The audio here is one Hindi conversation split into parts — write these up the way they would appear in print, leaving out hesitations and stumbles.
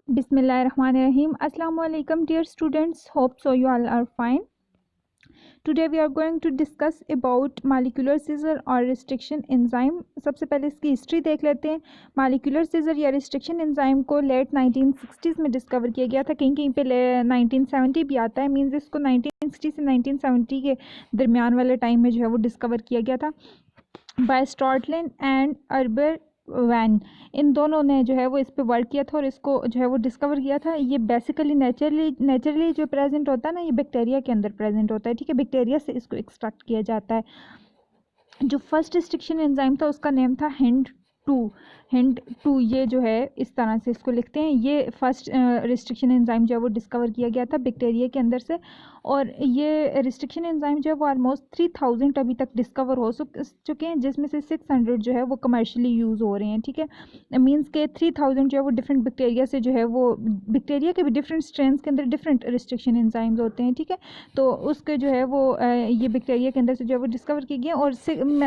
Bismillahirrahmanirrahim. Assalamu alaikum dear students. Hope so you all are fine. Today we are going to discuss about molecular scissor और restriction enzyme. सबसे पहले इसकी हिस्ट्री देख लेते हैं. molecular scissor या restriction enzyme को लेट 1960s में डिस्कवर किया गया था. कहीं कहीं पे 1970 भी आता है. मीन्स इसको 1960 से 1970 के दरमियान वाले टाइम में जो है वो डिस्कवर किया गया था बाय स्टॉटलैंड एंड अर्बर वैन. इन दोनों ने जो है वो इस पे वर्क किया था और इसको जो है वो डिस्कवर किया था. ये बेसिकली नेचुरली जो प्रेजेंट होता है ना, ये बैक्टीरिया के अंदर प्रेजेंट होता है. ठीक है, बैक्टीरिया से इसको एक्सट्रैक्ट किया जाता है. जो फर्स्ट रिस्ट्रिक्शन एंजाइम था उसका नेम था हिंड 2. ये जो है इस तरह से इसको लिखते हैं. ये फर्स्ट रिस्ट्रिक्शन एंजाइम जो है वो डिस्कवर किया गया था बैक्टीरिया के अंदर से. और ये रिस्ट्रिक्शन एंजाइम जो है वो ऑलमोस्ट 3000 अभी तक डिस्कवर हो चुके हैं, जिसमें से 600 जो है वो कमर्शियली यूज़ हो रहे हैं. ठीक है, मीन्स के 3000 जो है वो डिफरेंट बैक्टीरिया से जो है वो बैक्टीरिया के भी डिफरेंट स्ट्रेंस के अंदर डिफरेंट रिस्ट्रिक्शन एंजाइम्स होते हैं. ठीक है, तो उसके जो है वो ये बैक्टीरिया के अंदर से जो है वो डिस्कवर किए गए. और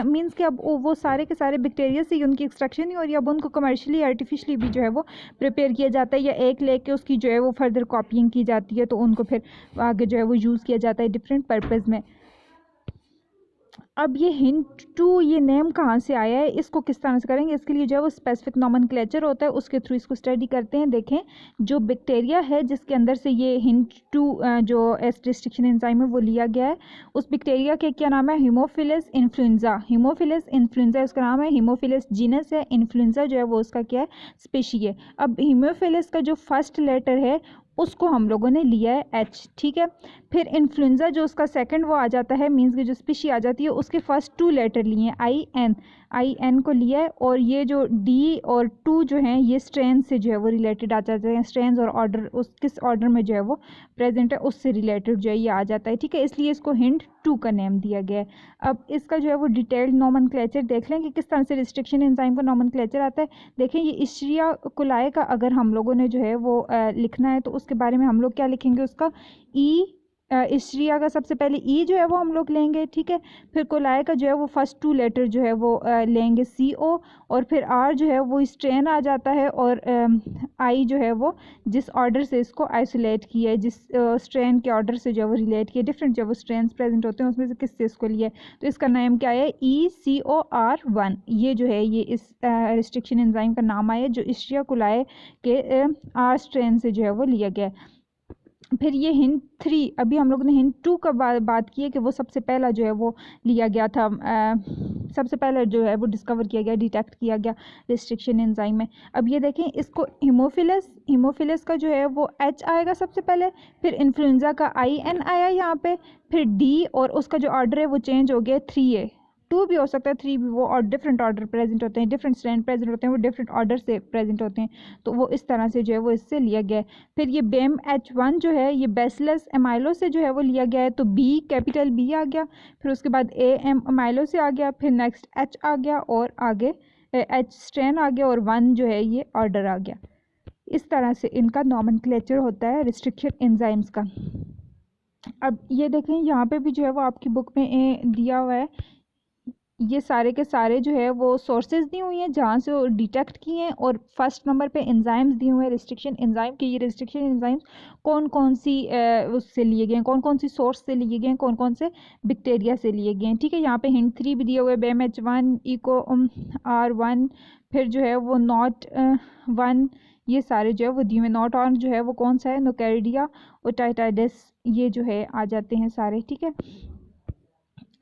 मीन्स कि अब वो सारे के सारे बैक्टीरिया से ही उनकी एक्सट्रैक्शन नहीं हो रही, अब उनको कमर्शियली आर्टिफिशली भी जो है वो प्रिपेयर किया जाता है, या एक लेके उसकी जो है वो फर्दर कॉपिंग की जाती है, तो उनको फिर आगे जो है वो यूज़ किया जाता है डिफरेंट पर्पज़ में. अब ये हिंट 2 ये नेम कहाँ से आया है, इसको किस तरह से करेंगे, इसके लिए जो है वो स्पेसिफिक नोमेनक्लेचर होता है, उसके थ्रू इसको स्टडी करते हैं. देखें, जो बैक्टीरिया है जिसके अंदर से ये हिंट 2 जो रिस्ट्रिक्शन एंजाइम है वो लिया गया है, उस बैक्टीरिया के क्या नाम है, हीमोफिलस इन्फ्लुएंजा उसका नाम है. हीमोफिलस जीनस है, इन्फ्लुएंजा जो है वो उसका क्या है, स्पीशी है. अब हीमोफिलस का जो फर्स्ट लेटर है उसको हम लोगों ने लिया है H. ठीक है, फिर इन्फ्लुएंजा जो उसका सेकंड वो आ जाता है, मीन्स की जो स्पीशी आ जाती है, उसके फर्स्ट 2 लेटर लिए हैं, आई एन को लिया है. और ये जो D और 2 जो हैं ये स्ट्रेन से जो है वो रिलेटेड आ जाते हैं. स्ट्रेन और ऑर्डर, उस किस ऑर्डर में जो है वो प्रेजेंट है उससे रिलेटेड जो है ये आ जाता है. ठीक है, इसलिए इसको हिंट 2 का नेम दिया गया है. अब इसका जो है वो डिटेल्ड नोमेनक्लेचर देख लें कि किस तरह से रिस्ट्रिक्शन एंजाइम का नोमेनक्लेचर आता है. देखें, ये इश्रिया कुलाए का अगर हम लोगों ने जो है वो लिखना है तो उसके बारे में हम लोग क्या लिखेंगे, उसका इश्रिया का सबसे पहले ई जो है वो हम लोग लेंगे. ठीक है, फिर कोलाय का जो है वो फर्स्ट 2 लेटर जो है वो लेंगे CO, और फिर R जो है वो स्ट्रेन आ जाता है, और आई जो है वो जिस ऑर्डर से इसको आइसोलेट किया है, जिस स्ट्रेन के ऑर्डर से जो है वो रिलेट किया, डिफरेंट जो है वो स्ट्रेन प्रेजेंट होते हैं उसमें से किससे इसको लिया है, तो इसका नाम क्या है, ECOR1. ये जो है ये इस रिस्ट्रिक्शन एंजाइम का नाम आया जो इश्रिया कुलाए के R स्ट्रेन से जो है वो लिया गया है. फिर ये हिंट 3, अभी हम लोग ने हिंट 2 का बात की है कि वो सबसे पहला जो है वो लिया गया था, सबसे पहले जो है वो डिस्कवर किया गया, डिटेक्ट किया गया रिस्ट्रिक्शन एंजाइम में. अब ये देखें, इसको हीमोफिलस का जो है वो H आएगा सबसे पहले, फिर इन्फ्लुएंजा का IN आया यहाँ पे, फिर D, और उसका जो ऑर्डर है वो चेंज हो गया 3A. 2 भी हो सकता है, 3 भी, वो और डिफरेंट ऑर्डर प्रेजेंट होते हैं, डिफरेंट स्ट्रैंड प्रेजेंट होते हैं, वो डिफरेंट ऑर्डर से प्रेजेंट होते हैं, तो वो इस तरह से जो है वो इससे लिया गया है. फिर ये BAMH1 जो है ये बेसिलस एमाइलो से जो है वो लिया गया है, तो B, कैपिटल B आ गया, फिर उसके बाद AM अमाइलो से आ गया, फिर नेक्स्ट H आ गया, और आगे H स्ट्रेन आ गया, और 1 जो है ये ऑर्डर आ गया. इस तरह से इनका नोमेनक्लेचर होता है रिस्ट्रिक्शन एंजाइम्स का. अब ये देखें, यहाँ पे भी जो है वो आपकी बुक में दिया हुआ है, ये सारे के सारे जो है वो सोर्सेज दी हुई हैं जहाँ से वो डिटेक्ट किए हैं, और फर्स्ट नंबर पे एंजाइम्स दिए हुए हैं रिस्ट्रिक्शन एंजाइम के. ये रिस्ट्रिक्शन एंजाइम्स कौन कौन सी उससे लिए गए हैं, कौन कौन सी सोर्स से लिए गए हैं, कौन कौन से बैक्टीरिया से लिए गए हैं. ठीक है, यहाँ पे हिंट 3 भी दिए हुए हैं, BAMH1, ECOR1, फिर जो है वो NOT1, ये सारे जो है वो दिए हुए. नॉट ऑन जो है वो कौन सा है, नोकैरिडिया और टाइटाइडस, ये जो है आ जाते हैं सारे. ठीक है,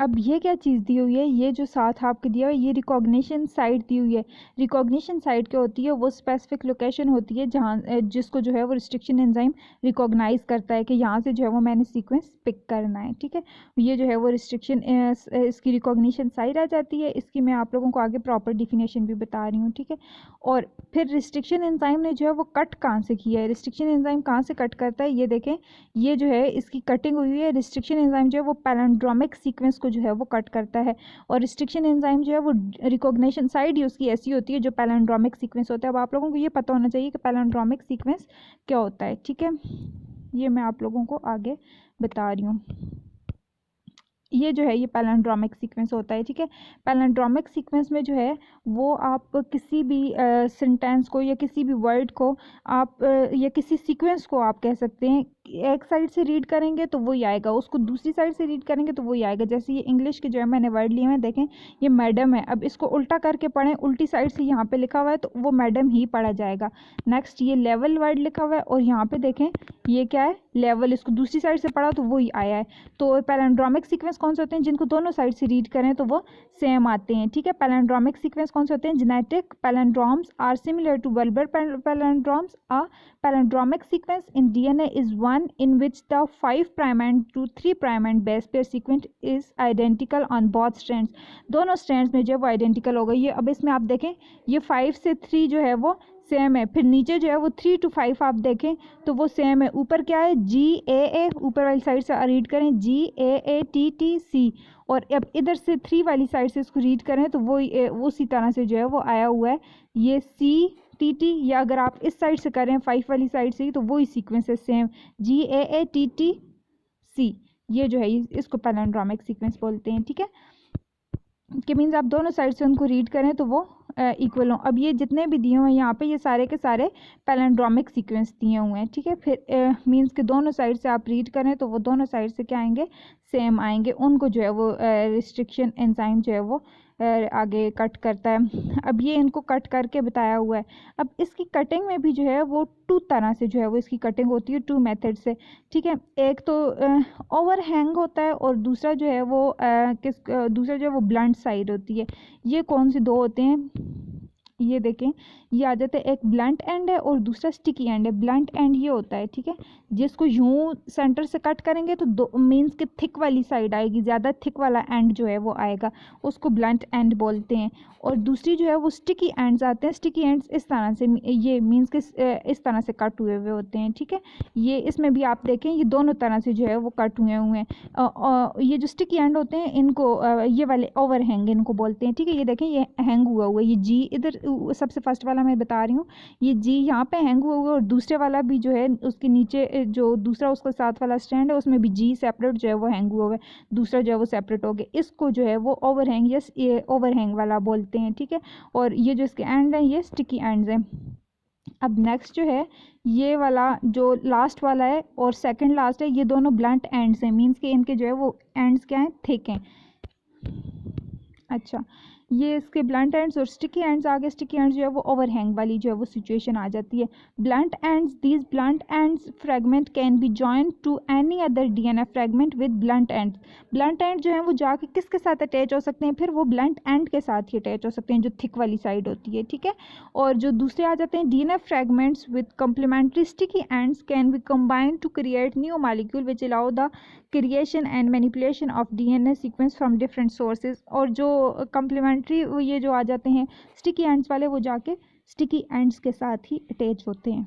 अब ये क्या चीज़ दी हुई है, ये जो साथ आपके दिया हुआ है ये रिकॉग्निशन साइट दी हुई है. रिकॉग्निशन साइट क्या होती है, वो स्पेसिफिक लोकेशन होती है जहाँ जिसको जो है वो रिस्ट्रिक्शन एंजाइम रिकॉग्नाइज करता है कि यहाँ से जो है वो मैंने सीक्वेंस पिक करना है. ठीक है, ये जो है वो रिस्ट्रिक्शन इसकी रिकॉग्निशन साइट आ जाती है. इसकी मैं आप लोगों को आगे प्रॉपर डिफिनेशन भी बता रही हूँ. ठीक है, और फिर रिस्ट्रिक्शन एंजाइम ने जो है वो कट कहाँ से किया है, रिस्ट्रिक्शन एंजाइम कहाँ से कट करता है, ये देखें, ये जो है इसकी कटिंग हुई है. रिस्ट्रिक्शन एंजाइम जो है वो पैलिंड्रोमिक सीक्वेंस जो है वो कट करता है, और रिस्ट्रिक्शन एंजाइम जो है वो रिकॉग्निशन साइड ही उसकी ऐसी होती है जो पैलिंड्रोमिक सीक्वेंस होता है. अब आप लोगों को ये पता होना चाहिए कि पैलिंड्रोमिक सीक्वेंस क्या होता है. ठीक है, ये मैं आप लोगों को आगे बता रही हूँ. ये जो है ये पैलिंड्रोमिक सीक्वेंस होता है, ठीक है। पैलिंड्रोमिक सीक्वेंस में जो है वो आप किसी भी सेंटेंस को या किसी भी वर्ड को आप या किसी सीक्वेंस को आप कह सकते हैं, एक साइड से रीड करेंगे तो वही आएगा, उसको दूसरी साइड से रीड करेंगे तो वही आएगा। जैसे ये इंग्लिश के जो है मैंने वर्ड लिए हैं, देखें ये मैडम है, अब इसको उल्टा करके पढ़ें, उल्टी साइड से यहाँ पे लिखा हुआ है तो वो मैडम ही पढ़ा जाएगा। नेक्स्ट ये लेवल वर्ड लिखा हुआ है और यहाँ पे देखें ये क्या है, लेवल, इसको दूसरी साइड से पढ़ा तो वही आया है। तो पैलिंड्रोमिक सीक्वेंस कौन से होते हैं, जिनको दोनों साइड से रीड करें तो वो सेम आते हैं, ठीक है। पैलिंड्रोमिक सीक्वेंस कौन से होते हैं, genetic palindromes are similar to verbal palindromes. A palindromic sequence in DNA is one in which the 5' end to 3' end base pair sequence is identical on both strands. दोनों स्ट्रैंड्स में जो है वो आइडेंटिकल होगा। ये अब इसमें आप देखें ये 5 से 3 जो है वो सेम है, फिर नीचे जो है वो 3 to 5 आप देखें तो वो सेम है। ऊपर क्या है, GAA, ऊपर वाली साइड से रीड करें GAATTC, और अब इधर से 3 वाली साइड से इसको रीड करें तो वो उसी तरह से जो है वो आया हुआ है ये CTT, या अगर आप इस साइड से करें 5 वाली साइड से तो वही सीक्वेंस है सेम GAATTC। ये जो है इसको पैलिंड्रोमिक सीक्वेंस बोलते हैं, ठीक है। कि मीन्स आप दोनों साइड से उनको रीड करें तो वो इक्वल हो। अब ये जितने भी दिए हुए हैं यहाँ पे ये सारे के सारे पैलिंड्रोमिक सीक्वेंस दिए हुए हैं, ठीक है। फिर मीन्स के दोनों साइड से आप रीड करें तो वो दोनों साइड से क्या आएंगे, सेम आएंगे। उनको जो है वो रिस्ट्रिक्शन एंजाइम जो है वो आगे कट करता है। अब ये इनको कट करके बताया हुआ है। अब इसकी कटिंग में भी जो है वो 2 तरह से जो है वो इसकी कटिंग होती है, 2 मेथड से, ठीक है। एक तो ओवरहैंग होता है और दूसरा जो है वो दूसरा जो है वो ब्लंट साइड होती है। ये कौन से 2 होते हैं, ये देखें ये आ जाता है, एक ब्लंट एंड है और दूसरा स्टिकी एंड है। ब्लंट एंड ये होता है, ठीक है, जिसको यूं सेंटर से कट करेंगे तो दो मीन्स के थिक वाली साइड आएगी, ज़्यादा थिक वाला एंड जो है वो आएगा, उसको ब्लंट एंड बोलते हैं। और दूसरी जो है वो स्टिकी एंड्स आते हैं। स्टिकी एंड्स इस तरह से, ये मीन्स के इस तरह से कट हुए हुए होते हैं, ठीक है। ये इसमें भी आप देखें ये दोनों तरह से जो है वो कट हुए हुए हैं। ये जो स्टिकी एंड होते हैं इनको ये वाले ओवर हैंग इनको बोलते हैं, ठीक है। ये देखें ये हैंग हुआ हुआ है, ये जी इधर सबसे फर्स्ट वाला मैं बता रही हूँ, ये जी यहाँ पे हैंग हुआ हुआ है, और दूसरे वाला भी जो है उसके नीचे जो दूसरा उसका साथ वाला स्टैंड है उसमें भी जी सेपरेट जो है वो हैंग हुआ हुआ है, दूसरा जो है वो सेपरेट हो गया। इसको जो है वो ओवर हैंग या ये ओवर हैंग वाला बोलते हैं, ठीक है। और ये जो इसके एंड हैं ये स्टिकी एंड्स हैं। अब नेक्स्ट जो है ये वाला जो लास्ट वाला है और सेकंड लास्ट है, ये दोनों ब्लंट एंड्स हैं, मीन्स के इनके जो है वो एंड्स क्या हैं, थिक हैं। अच्छा, ये इसके ब्लंट एंड्स और स्टिकी एंड्स आगे, स्टिकी एंड्स जो है वो ओवरहैंग वाली जो है वो सिचुएशन आ जाती है। Blunt ends, these blunt ends fragment can be joint to any other DNA fragment with blunt ends. Blunt end जो है वो जाके किसके साथ अटैच हो सकते हैं, फिर वो ब्लंट एंड के साथ ही अटैच हो सकते हैं जो थिक वाली साइड होती है, ठीक है। और जो दूसरे आ जाते हैं DNA fragments with complementary sticky ends can be combined to create new molecule which allow the creation and manipulation of DNA sequence from different sources. और जो कम्प्लीमेंट्री ये जो आ जाते हैं स्टिकी एंड्स वाले वो जाके स्टिकी एंड्स के साथ ही अटैच होते हैं।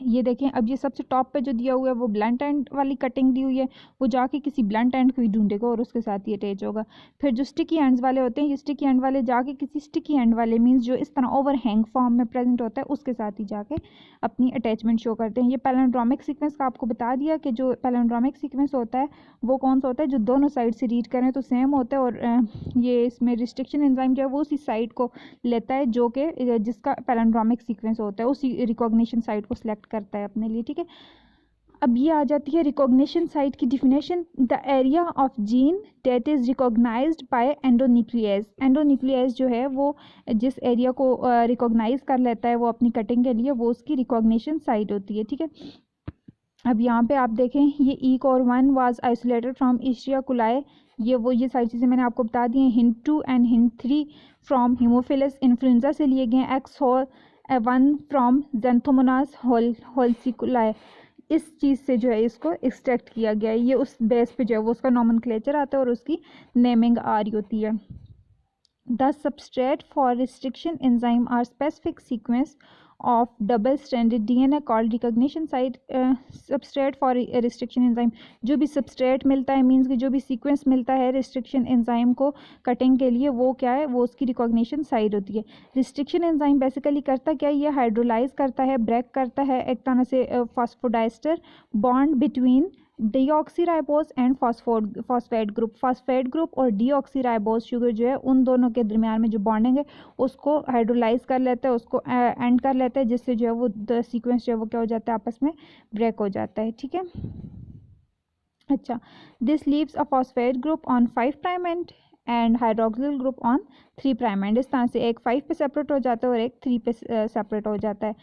ये देखें अब ये सबसे टॉप पे जो दिया हुआ है वो ब्लंट एंड वाली कटिंग दी हुई है, वो जाके किसी ब्लंट एंड को ही ढूंढेगा और उसके साथ ही अटैच होगा। फिर जो स्टिकी एंड्स वाले होते हैं, ये स्टिकी एंड वाले जाके किसी स्टिकी एंड वाले मीन्स जो इस तरह ओवर हैंग फॉर्म में प्रेजेंट होता है उसके साथ ही जाके अपनी अटैचमेंट शो करते हैं। ये पैलिंड्रोमिक सीक्वेंस का आपको बता दिया कि जो पैलिंड्रोमिक सीक्वेंस होता है वो कौन सा होता है, जो दोनों साइड से रीड करें तो सेम होता है, और ये इसमें रिस्ट्रिक्शन एंजाइम जो है वो उसी साइड को लेता है जो कि जिसका पैलिंड्रोमिक सीक्वेंस होता है, उसी रिकॉग्निशन साइड को सिलेक्ट करता है अपने लिए, ठीक है। अब ये आ जाती है रिकॉग्निशन साइट की definition, the area of gene that is recognized by endonuclease. Endonuclease जो है वो जिस एरिया को रिकॉग्नाइज कर लेता है वो अपनी कटिंग के लिए, वो उसकी रिकॉग्निशन साइट होती है, ठीक है। अब यहाँ पे आप देखें ये E-core1 वाज आइसोलेटेड फ्रॉम इश्रिया कुलाए, ये सारी चीज़ें मैंने आपको बता दी हैं। HINT2 and HINT3 from Haemophilus influenza से लिए गए। X1 फ्रॉम ज़ैंथोमोनास होल्सिकुलाए, इस चीज़ से जो है इसको एक्सट्रैक्ट किया गया है। ये उस बेस पे जो है वो उसका नॉमेनक्लेचर आता है और उसकी नेमिंग आ रही होती है। The substrate for restriction enzyme are specific sequence of double stranded DNA called recognition site. Substrate for restriction enzyme, जो भी सबस्ट्रेट मिलता है मीन्स कि जो भी सीक्वेंस मिलता है रिस्ट्रिक्शन एंजाइम को कटिंग के लिए, वो क्या है, वो उसकी रिकॉग्निशन साइट होती है। रिस्ट्रिक्शन एंजाइम बेसिकली करता क्या है, ये हाइड्रोलाइज करता है, ब्रेक करता है एक तरह से phosphodiester bond between deoxyribose and phosphate group और डीऑक्सीराइबोस शुगर जो है उन दोनों के दरमियान में जो बॉन्डिंग है उसको हाइड्रोलाइज कर लेता है, उसको एंड कर लेता है, जिससे जो है वो सीक्वेंस जो है वो क्या हो जाता है, आपस में ब्रेक हो जाता है। ठीक है, अच्छा, this leaves a phosphate group on 5' and hydroxyl group on 3' and. इस तरह से एक 5 पे सेपरेट हो जाता है और एक 3 पे सेपरेट हो जाता है।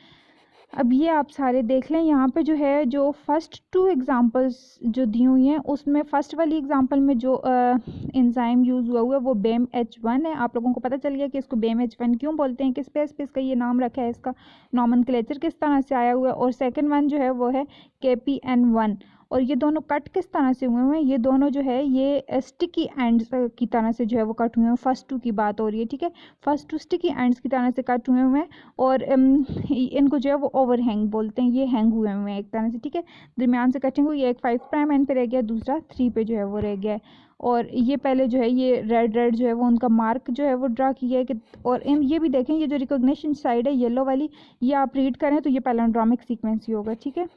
अब ये आप सारे देख लें, यहाँ पे जो है जो फर्स्ट 2 एग्जांपल्स जो दी हुई हैं उसमें फर्स्ट वाली एग्जांपल में जो एंजाइम यूज़ हुआ है वो BAMH1 है। आप लोगों को पता चल गया कि इसको BAMH1 क्यों बोलते हैं, किस पे इसका ये नाम रखा है, इसका नॉमेनक्लेचर किस तरह से आया हुआ है। और सेकंड वन जो है वो है KPN1, और ये दोनों कट किस तरह से हुए हुए हैं, ये दोनों जो है ये स्टिकी एंड्स की तरह से जो है वो कट हुए हैं। फर्स्ट 2 की बात हो रही है, ठीक है, फर्स्ट 2 स्टिकी एंड्स की तरह से कट हुए हुए हैं और इनको जो है वो ओवरहैंग बोलते हैं, ये हैंग हुए हुए हैं एक तरह से। ठीक है, दरमियान से कटिंग हुई, एक 5' एंड पे रह गया, दूसरा 3 पे जो है वो रह गया है। और ये पहले जो है ये रेड जो है वो उनका मार्क जो है वो ड्रा किया है कि, और ये भी देखें ये जो रिकॉग्निशन साइड है येलो वाली, ये आप रीड करें तो ये पैलिंड्रोमिक सीक्वेंस ही होगा। ठीक है,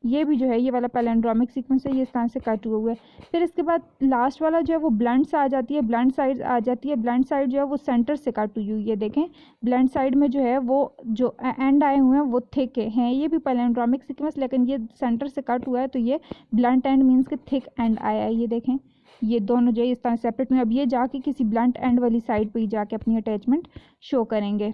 ये भी जो है ये वाला पैलिंड्रोमिक सीक्वेंस है, ये इस तरह से कट हुआ है। फिर इसके बाद लास्ट वाला जो है वो ब्लंट आ जाती है, ब्लंट साइड आ जाती है। ब्लंट साइड जो है वो सेंटर से कट हुई हुई है, देखें ब्लंट साइड में जो है वो जो एंड आए हुए हैं वो थिक हैं, ये भी पैलिंड्रोमिक सीक्वेंस, लेकिन ये सेंटर से कट हुआ है तो ये ब्लंट एंड मीन्स के थिक एंड आया है। ये देखें ये दोनों जो है इस तरह सेपरेट में, अब ये जाके किसी ब्लंट एंड वाली साइड पर ही जाके अपनी अटैचमेंट शो करेंगे।